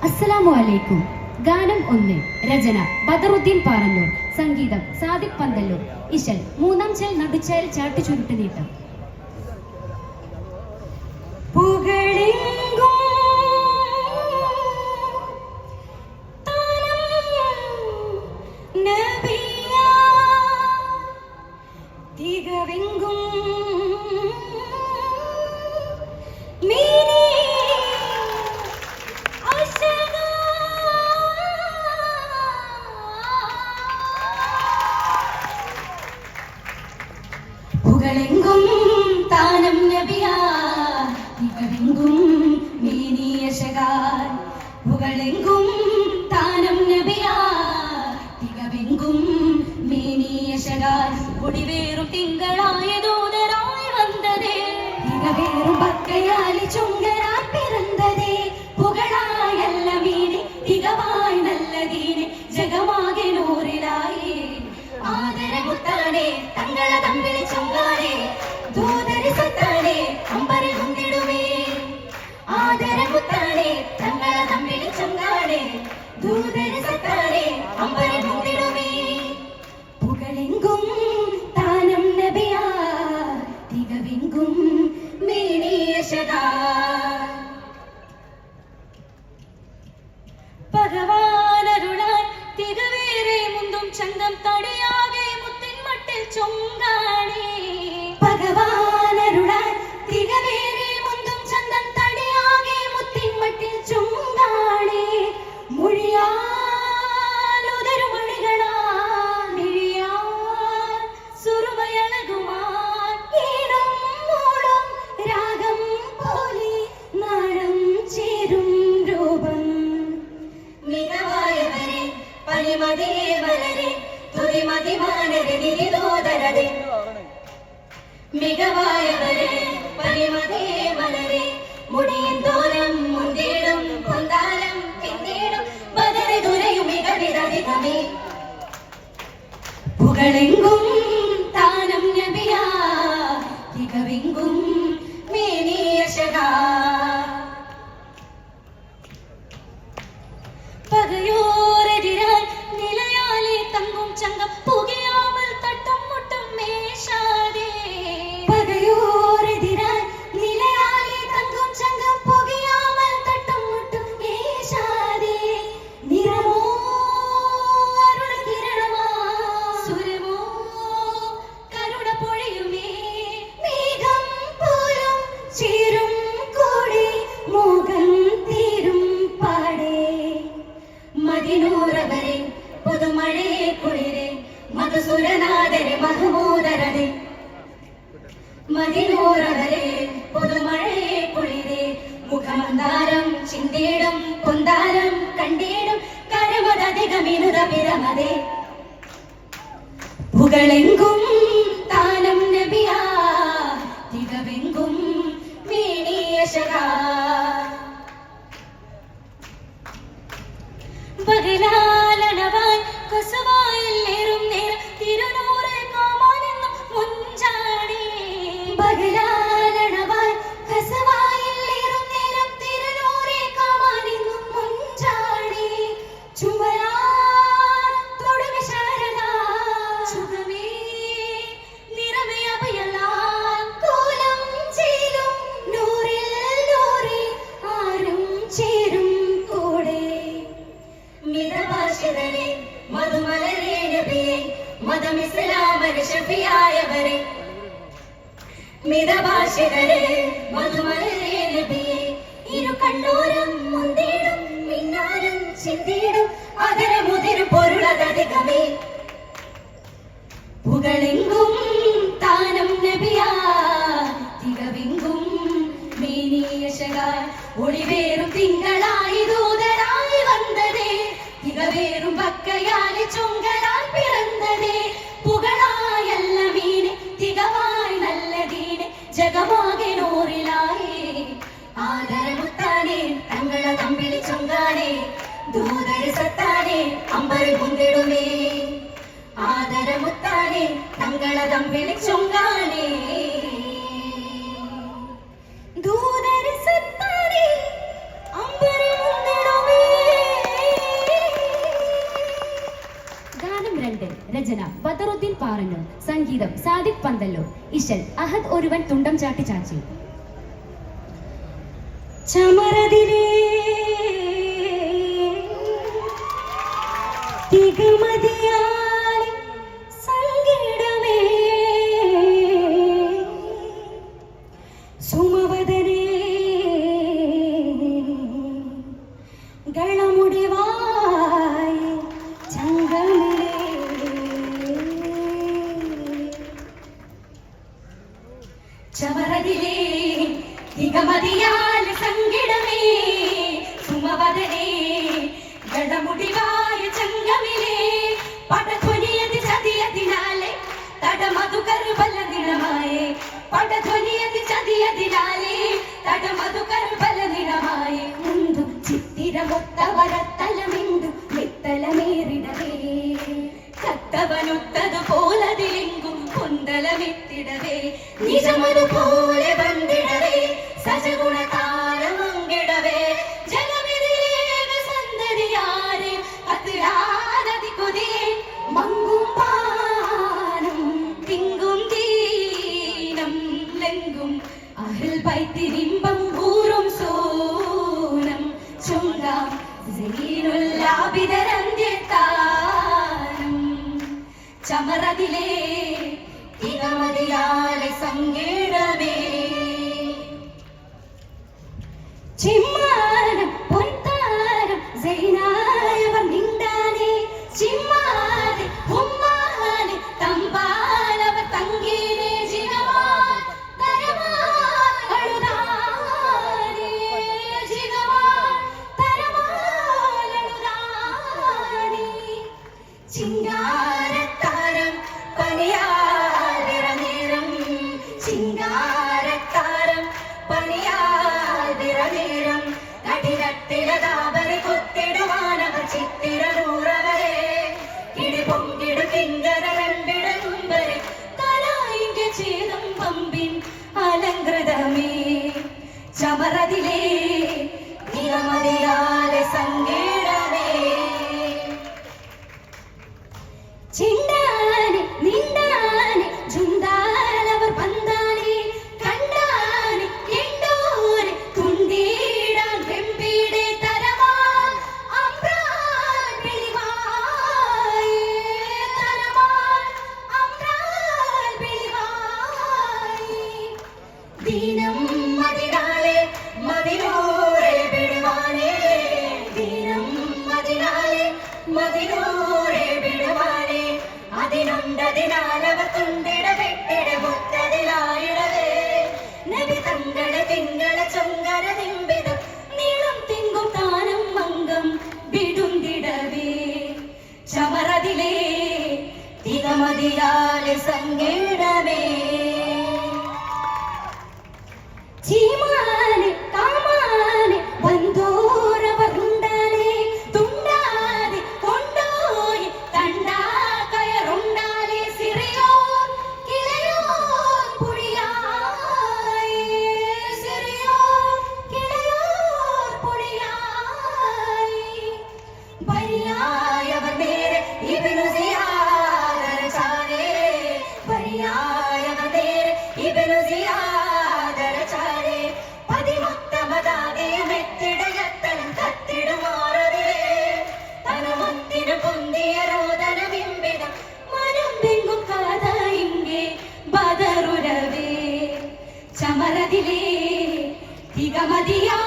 അസ്സലാമു അലൈക്കും. ഗാനം 1. രചന ബദറുദ്ദീൻ പാറന്നൂർ. സംഗീതം സാദിഖ് പന്തല്ലൂർ. ഇശൽ മൂന്നാം ചേൽ നടുച്ചേൽ ചാട്ടു ചുരുട്ട് നീട്ടം. പുകളെങ്കും താനം നബിയാ തികവെങ്കും മേനിയശകാൻ. പുകളെങ്കും താനം നബിയാ തികവെങ്കും മേനിയശകാൻ. ഒടിവേറും തിങ്കളായ ദൂതരായി വന്നതേ, തികവേറും പക്കയാലി ചുങ്കരാൻ പിറന്നതേ. പുകളായല്ല മീനെ തികവായി നല്ലതീനെ ജഗമാകെ നൂറിലായി. ആദരമുത്താനെ തങ്ങള തമ്പിളി ചൊങ്കാനെ ദൂതരി സത്താനെ അമ്പരി മുന്നിടുമേ. ആദരമുത്താനെ തങ്ങള തമ്പിളി ചൊങ്കാനെ ദൂതരി സത്താനെ അമ്പരി മുന്നിടുമേ. പുകളെങ്കും താനം നബിയാ തികവെങ്കും മേനിയശകാ. ഭഗവാനരുളാൻ തികവേറെ മുന്തും ചന്തം തടിയാകെ മുത്തിൻ മട്ടിൽ ചൊങ്കാണേ. ഭഗവാനരുളാൻ തികവേറെ മുന്തും ചന്തം തടിയാകെ മുത്തിൻ മട്ടിൽ ചൊങ്കാണേ. മൊഴിയാലുതരുമണികളാ മിഴിയാൽ സുറുമയളകുമാൻ. ഈണം മൂളും രാഗം പോലെ നാളം ചേരും രൂപം. മികവായവരെ പണിമതിയെ വലരെ തുതിമതി മാനരെ നിരിതോദരരെ. മികവായവരെ പണിമതിയെ വലരെ മുടിയും തോരം മുന്തിടും പൊന്താലം പിന്നീടും ബദറി ദുരയും മികവിരധികമേ. പുകളെങ്കും താനം നബിയാ തികവെങ്കും മേനിയശകാ. പകയോരെതിരാൽ നിലയാലെ തങ്കും ചങ്കം പുകയാമൽ തട്ടും മുട്ടും മേശാതെ. പകയോരെതിരാൽ നിലയാലെ തങ്കും ചങ്കം പുകയാമൽ തട്ടും മുട്ടും മേശാതെ. നിറമോ അരുണ കിരണമാ സുരമോ കരുണ പൊഴിയുമേ. മേഘം പോലും ചേരും കൂടെ മോഹം തീരും പാടേ. മദിനൂറവരെ പുതുമഴയെ കുളിരെ മധുസുരനാഥരെ മധുമൂതരരെ. മദിനൂറവരെ പുതുമഴയെ കുളിരെ മുഖമന്താരം ചിന്തിടും പൊന്താരം കണ്ടിടും കരമതധികമിനുത പിറമതേ. പുകളെങ്കും താനം നബിയാ തികവെങ്കും മേനിയശകാ. പകലാലണവാൻ കൊസവായില്ലേറും നേരം തിരുനൂറ് കാമാനെന്നും മുഞ്ചാടി. പകലാലണവാൻ കൊസവായില്ലേറും നേരം തിരുനൂറ് കാമാനെന്നും മുഞ്ചാടി. ചുമരാ തൊടുക ശാരദാ സുഖമേ നിറമേ അഭയലാൽ. കോലം ചേലും നൂറിൽ നൂറി ആരും ചേരും കൂടെ. മിതഭാഷിതരെ മധുമലരെ നബിയെ മതമിസ്ലാമരെ ഷഫിയായവരെ. മിതഭാഷിതരെ മധുമലരെ നബിയെ ഇരു കണ്ണോരം മുന്തിടും മിന്നാരം ചിന്തിടും അതരമുതിരു പൊരുളതധികമേ. പുകളെങ്കും താനം നബിയാ തികവെങ്കും മേനിയശകാ. ഒളിവേറും തിങ്കളായി ദൂതരായി വന്നതേ, തികവേറും പക്കയാലി ചുങ്കരാൻ പിറന്നതേ. പുകളായല്ല മീനെ തികവായി നല്ലതീനെ ജഗമാകെ നൂറിലായി. ആദരമുത്താനെ തങ്ങള തമ്പിളി ചൊങ്കാനെ ദൂതരി സത്താനെ അമ്പരി മുന്തിടുമേ. ആദരമുത്താനെ തങ്ങള തമ്പിളി ചൊങ്കാനെ ദൂതരി സത്താനെ അമ്പരി മുന്തിടുമേ. സംഗീതം സാദിഖ് പന്തല്ലൂർ. ഇശൽ അഹദ് ഒരുവൻ തുണ്ടം ചാട്ടി ചാച്ചി. ചമരതിലേ തികമതിയാലെ സങ്കടമേ സുമവദനേ ഗളമുടിവായ ചങ്കമിലേ ചമരതിലേ തികമതിയാലെ സങ്കടമേ സുമവദനേ ഗളമുടിവായ ചങ്കമിലേ പടധ്വനിയതി ചതിയതിനാലെ തടമധുകർബലനിടമായേ പടധ്വനിയതി ചതിയതിനാലെ തടമധുകർബലനിടമായേ മുന്തു ചിത്തിരമൊത്തവരത്തലമിന്തു നിത്തലമേറിടവേ കത്തവനൊത്തതുപോലതിലെങ്കും കുന്തലമെത്തിടവേ നിജമതുപോലെ വന്നിടവേ സജഗുണതാരമങ്കിടവേ ജഗമിതിലേക സന്തതിയാരെ അതിരാനതി കൊതിയെ മങ്ങും പാനം തിങ്കും ദീനം ലെങ്കും അഹിൽ ബൈത്തിരിമ്പം ഊറും സോനം ചുങ്കാം സീനുല്ലാബിദരന്ത്യത്താനം ചമരതിലേ തികമതിയാലെ സങ്കേടമേ ചിമ്മാനം പൊൻതാരം സൈനായവർ നിണ്ടാനേ ചിമ്മാതെ ഉമ്മാനെ തമ്പാലവർ തങ്കീനേ ജിഗവാൻ തരമാൻ അഴുതാനേ ജിഗവാൻ തരമാൻ അഴുതാനേ ചിങ്കാരത്താരം പണിയാൽ വിറനേരം ചിങ്കാരത്താരം പണിയാൽ വിറനേരം കടിരട്ടിലതാവരെ കുത്തിടുവാനവർ ചിത്തിരൂറവരെ കിടിപൊങ്കിടു കിങ്കര രണ്ടിടമ്പരെ തലായിന്റെ ചേതം പമ്പിൻ അലങ്കൃതമേ ചമരതിലേ തികമതിയാലെ സങ്കേടമേ ചിണ്ടാനെ നിണ്ടാനെ ജുണ്ടാലവർ പന്താനെ കണ്ടാനെ എണ്ടോരെ തുണ്ടീടാൻ വെമ്പീടെ തരമാൻ അമ്രാൻ പിളിവായേ തരമാൻ അമ്രാൻ പിളിവായേ ദീനം മതിനാലെ മതിനൂരെ വിടുവാനേ ദീനം മതിനാലെ മതിനൂരെ വിടുവാനേ അതിനുണ്ടതിനാലവർ തുണ്ടിട വെട്ടിട മുത്തതിലായിടവേ നബി തങ്ങളെ തിങ്കള ചൊങ്കര തിമ്പിതം നീളം തിങ്കും താനം മംഗം വിടുന്തിടവേ ചമരതിലേ തികമതിയാലെ സങ്കേടമേ ചീമാനെ കാമാനെ വന്തോരവർ ഉണ്ടാനെ തുണ്ടാതെ കൊണ്ടോയി തണ്ടാ കയറുണ്ടാലെ സിറിയോൻ കിളയോൻ പുടിയായി സിറിയോൻ കിളയോൻ പുടിയായി ബരിയായവർ നേരെ ഇബ്നു സിയാദർ ചാരേ ബരിയായവർ നേരെ ഇബ്നു സിയാദർ ചാരേ പതിമൊത്തമതാകെയുമെത്തിടയത്തലും കത്തിടുമാറതേ തനമൊത്തിനു പൊന്തിയ രോദന ബിംബിതം മനം ബെങ്കും കഥ ഇங்கே ബദറുരവേ ചമരതിലേ തികമതിയാ